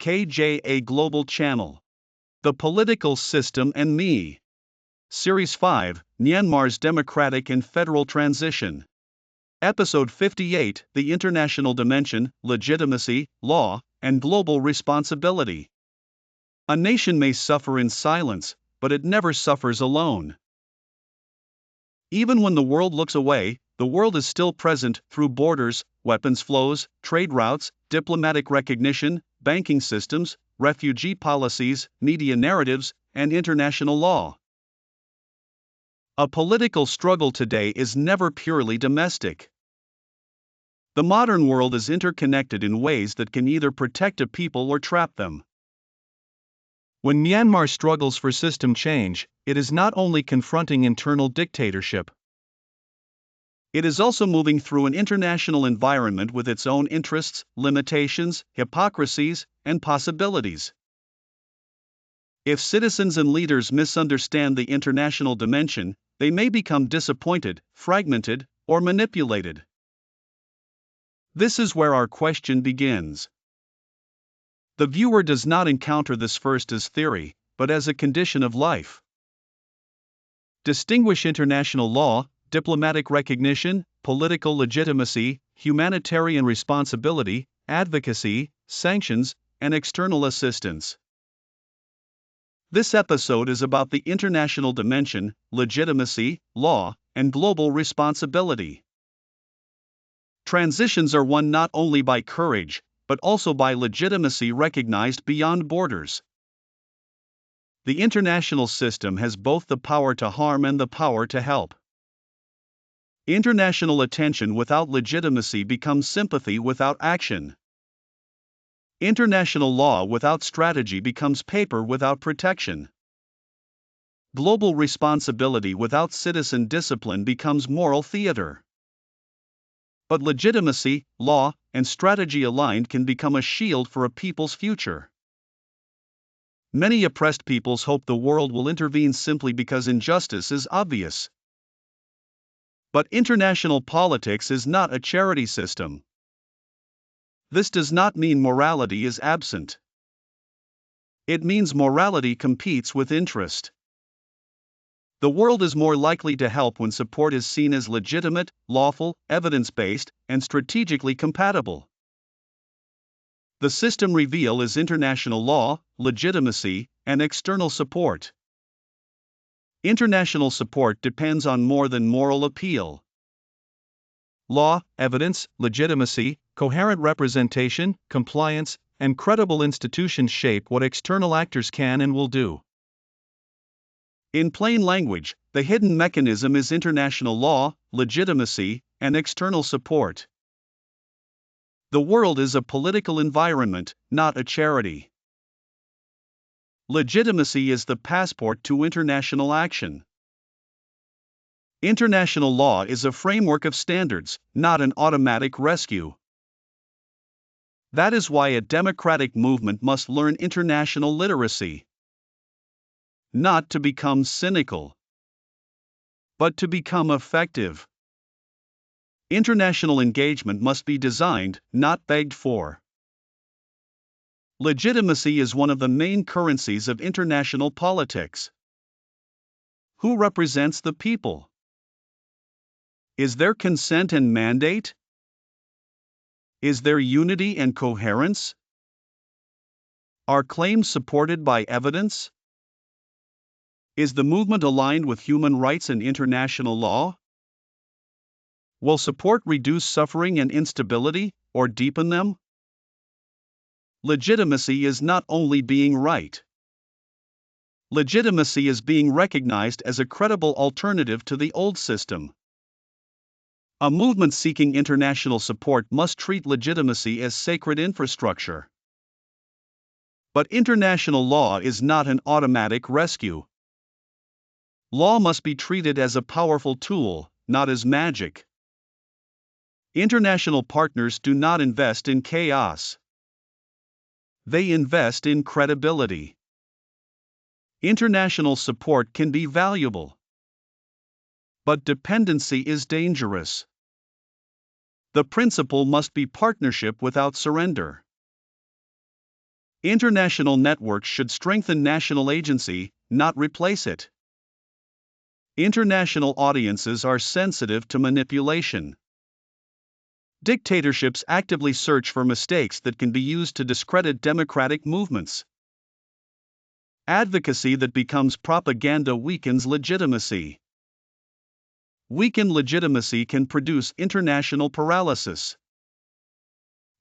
KJA Global Channel. The Political System and Me. Series 5, Myanmar's Democratic and Federal Transition. Episode 58, The International Dimension, Legitimacy, Law, and Global Responsibility. A nation may suffer in silence, but it never suffers alone. Even when the world looks away, the world is still present through borders, weapons flows, trade routes, diplomatic recognition, banking systems, refugee policies, media narratives, and international law. A political struggle today is never purely domestic. The modern world is interconnected in ways that can either protect a people or trap them. When Myanmar struggles for system change, it is not only confronting internal dictatorship. It is also moving through an international environment with its own interests, limitations, hypocrisies, and possibilities. If citizens and leaders misunderstand the international dimension, they may become disappointed, fragmented, or manipulated. This is where our question begins. The viewer does not encounter this first as theory, but as a condition of life. Distinguish international law, diplomatic recognition, political legitimacy, humanitarian responsibility, advocacy, sanctions, and external assistance. This episode is about the international dimension, legitimacy, law, and global responsibility. Transitions are won not only by courage, but also by legitimacy recognized beyond borders. The international system has both the power to harm and the power to help. International attention without legitimacy becomes sympathy without action. International law without strategy becomes paper without protection. Global responsibility without citizen discipline becomes moral theater. But legitimacy, law, and strategy aligned can become a shield for a people's future. Many oppressed peoples hope the world will intervene simply because injustice is obvious. But international politics is not a charity system. This does not mean morality is absent. It means morality competes with interest. The world is more likely to help when support is seen as legitimate, lawful, evidence-based, and strategically compatible. The system reveal is international law, legitimacy, and external support. International support depends on more than moral appeal. Law, evidence, legitimacy, coherent representation, compliance, and credible institutions shape what external actors can and will do. In plain language, the hidden mechanism is international law, legitimacy, and external support. The world is a political environment, not a charity. Legitimacy is the passport to international action. International law is a framework of standards, not an automatic rescue. That is why a democratic movement must learn international literacy. Not to become cynical, but to become effective. International engagement must be designed, not begged for. Legitimacy is one of the main currencies of international politics. Who represents the people? Is there consent and mandate? Is there unity and coherence? Are claims supported by evidence? Is the movement aligned with human rights and international law? Will support reduce suffering and instability, or deepen them? Legitimacy is not only being right. Legitimacy is being recognized as a credible alternative to the old system. A movement seeking international support must treat legitimacy as sacred infrastructure. But international law is not an automatic rescue. Law must be treated as a powerful tool, not as magic. International partners do not invest in chaos. They invest in credibility. International support can be valuable. But dependency is dangerous. The principle must be partnership without surrender. International networks should strengthen national agency, not replace it. International audiences are sensitive to manipulation. Dictatorships actively search for mistakes that can be used to discredit democratic movements. Advocacy that becomes propaganda weakens legitimacy. Weakened legitimacy can produce international paralysis.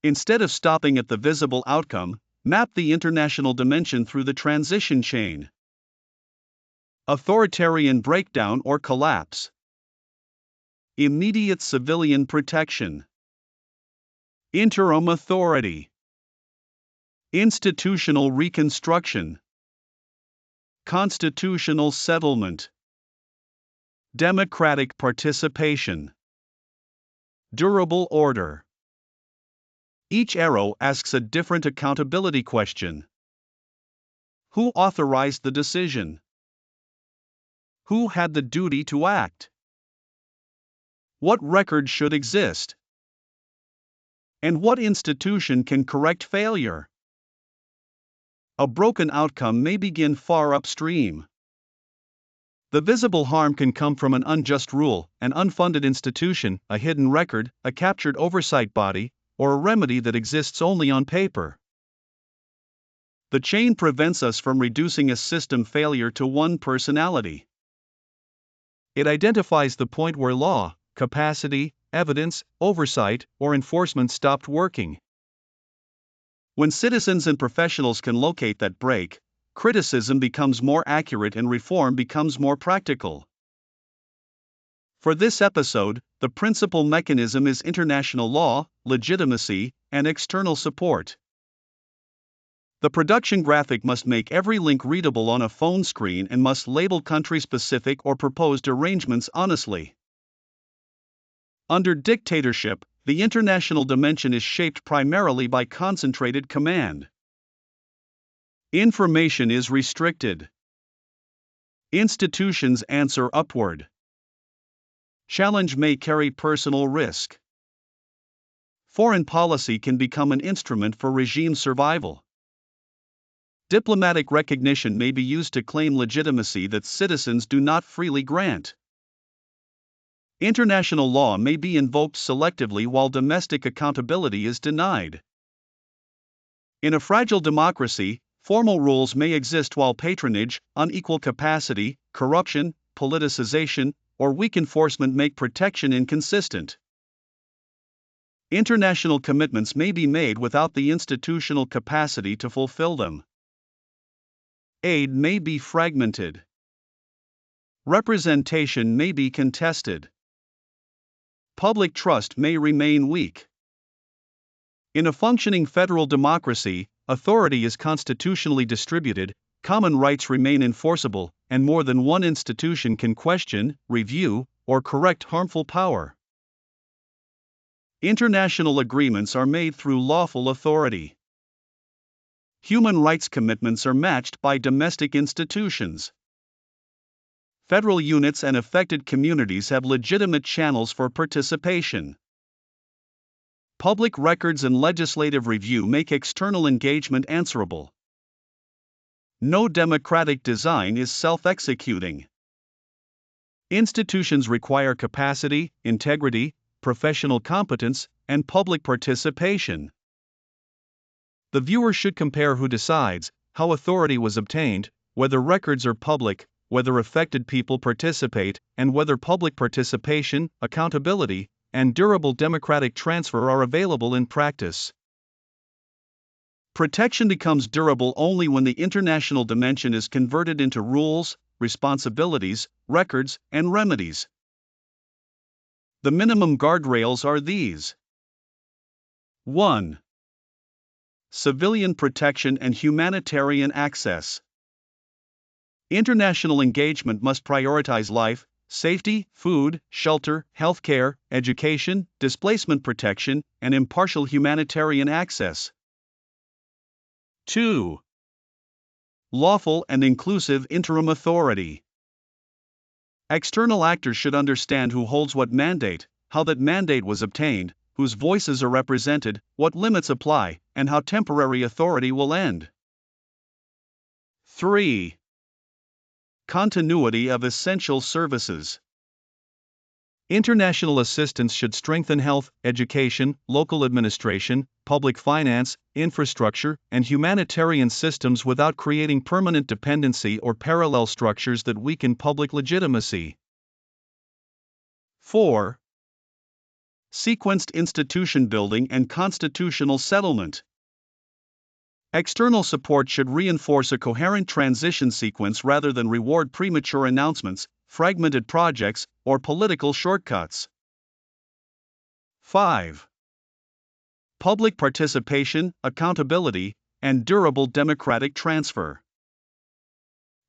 Instead of stopping at the visible outcome, map the international dimension through the transition chain. Authoritarian breakdown or collapse. Immediate civilian protection. Interim authority. Institutional reconstruction. Constitutional settlement. Democratic participation. Durable order. Each arrow asks a different accountability question. Who authorized the decision? Who had the duty to act? What record should exist? And what institution can correct failure? A broken outcome may begin far upstream. The visible harm can come from an unjust rule, an unfunded institution, a hidden record, a captured oversight body, or a remedy that exists only on paper. The chain prevents us from reducing a system failure to one personality. It identifies the point where law, capacity, evidence, oversight, or enforcement stopped working. When citizens and professionals can locate that break, criticism becomes more accurate and reform becomes more practical. For this episode, the principal mechanism is international law, legitimacy, and external support. The production graphic must make every link readable on a phone screen and must label country-specific or proposed arrangements honestly. Under dictatorship, the international dimension is shaped primarily by concentrated command. Information is restricted. Institutions answer upward. Challenge may carry personal risk. Foreign policy can become an instrument for regime survival. Diplomatic recognition may be used to claim legitimacy that citizens do not freely grant. International law may be invoked selectively while domestic accountability is denied. In a fragile democracy, formal rules may exist while patronage, unequal capacity, corruption, politicization, or weak enforcement make protection inconsistent. International commitments may be made without the institutional capacity to fulfill them. Aid may be fragmented. Representation may be contested. Public trust may remain weak. In a functioning federal democracy, authority is constitutionally distributed, common rights remain enforceable, and more than one institution can question, review, or correct harmful power. International agreements are made through lawful authority. Human rights commitments are matched by domestic institutions. Federal units and affected communities have legitimate channels for participation. Public records and legislative review make external engagement answerable. No democratic design is self-executing. Institutions require capacity, integrity, professional competence, and public participation. The viewer should compare who decides, how authority was obtained, whether records are public, whether affected people participate, and whether public participation, accountability, and durable democratic transfer are available in practice. Protection becomes durable only when the international dimension is converted into rules, responsibilities, records, and remedies. The minimum guardrails are these. 1. Civilian protection and humanitarian access. International engagement must prioritize life, safety, food, shelter, healthcare, education, displacement protection, and impartial humanitarian access. 2. Lawful and inclusive interim authority. External actors should understand who holds what mandate, how that mandate was obtained, whose voices are represented, what limits apply, and how temporary authority will end. 3. Continuity of essential services. International assistance should strengthen health, education, local administration, public finance, infrastructure, and humanitarian systems without creating permanent dependency or parallel structures that weaken public legitimacy. 4. Sequenced institution building and constitutional settlement. External support should reinforce a coherent transition sequence rather than reward premature announcements, fragmented projects, or political shortcuts. 5. Public participation, accountability, and durable democratic transfer.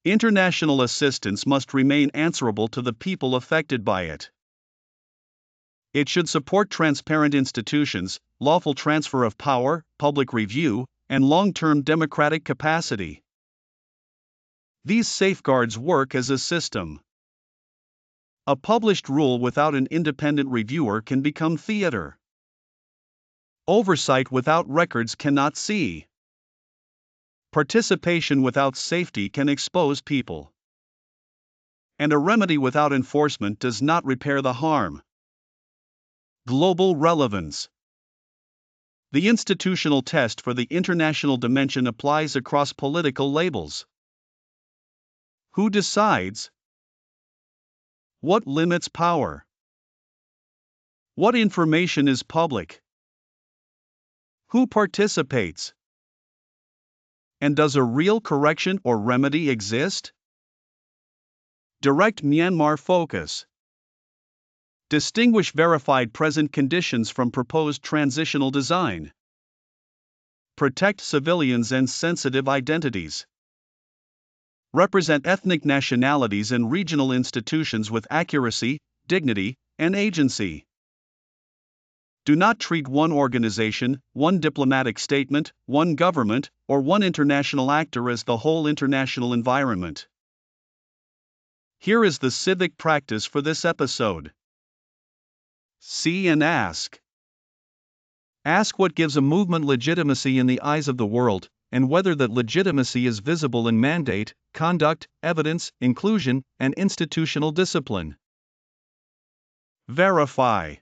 International assistance must remain answerable to the people affected by it. It should support transparent institutions, lawful transfer of power, public review, and long-term democratic capacity. These safeguards work as a system. A published rule without an independent reviewer can become theater. Oversight without records cannot see. Participation without safety can expose people. And a remedy without enforcement does not repair the harm. Global relevance. The institutional test for the international dimension applies across political labels. Who decides? What limits power? What information is public? Who participates? And does a real correction or remedy exist? Direct Myanmar focus. Distinguish verified present conditions from proposed transitional design. Protect civilians and sensitive identities. Represent ethnic nationalities and regional institutions with accuracy, dignity, and agency. Do not treat one organization, one diplomatic statement, one government, or one international actor as the whole international environment. Here is the civic practice for this episode. See and ask. Ask what gives a movement legitimacy in the eyes of the world, and whether that legitimacy is visible in mandate, conduct, evidence, inclusion, and institutional discipline. Verify.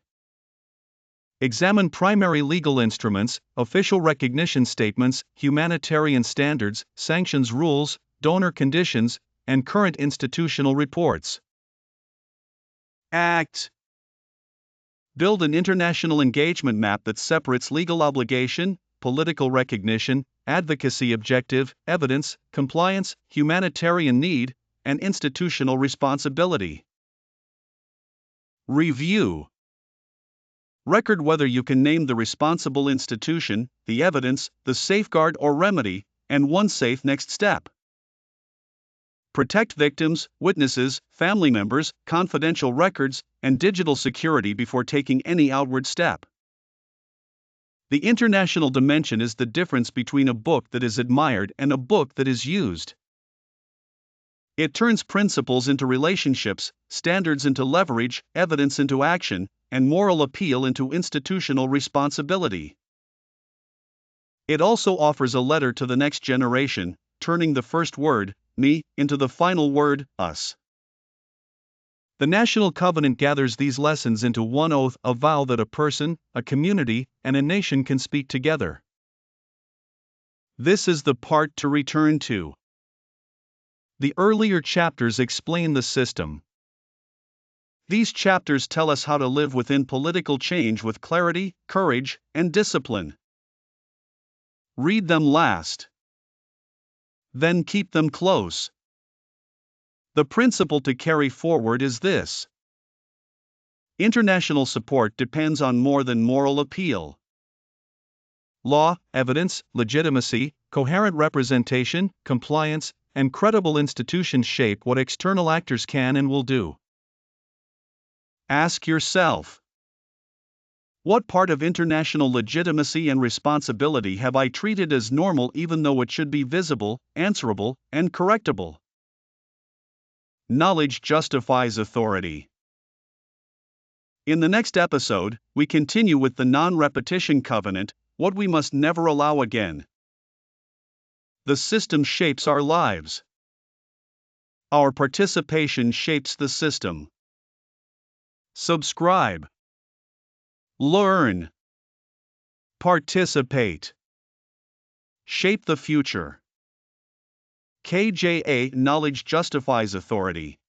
Examine primary legal instruments, official recognition statements, humanitarian standards, sanctions rules, donor conditions, and current institutional reports. Act. Build an international engagement map that separates legal obligation, political recognition, advocacy objective, evidence, compliance, humanitarian need, and institutional responsibility. Review. Record whether you can name the responsible institution, the evidence, the safeguard or remedy, and one safe next step. Protect victims, witnesses, family members, confidential records, and digital security before taking any outward step. The international dimension is the difference between a book that is admired and a book that is used. It turns principles into relationships, standards into leverage, evidence into action, and moral appeal into institutional responsibility. It also offers a letter to the next generation, turning the first word, me, into the final word, us. The National Covenant gathers these lessons into one oath, a vow that a person, a community, and a nation can speak together. This is the part to return to. The earlier chapters explain the system. These chapters tell us how to live within political change with clarity, courage, and discipline. Read them last. Then keep them close. The principle to carry forward is this: international support depends on more than moral appeal. Law, evidence, legitimacy, coherent representation, compliance, and credible institutions shape what external actors can and will do. Ask yourself, what part of international legitimacy and responsibility have I treated as normal even though it should be visible, answerable, and correctable? Knowledge justifies authority. In the next episode, we continue with the non-repetition covenant, what we must never allow again. The system shapes our lives. Our participation shapes the system. Subscribe. Learn. Participate. Shape the future. KJA Knowledge justifies authority.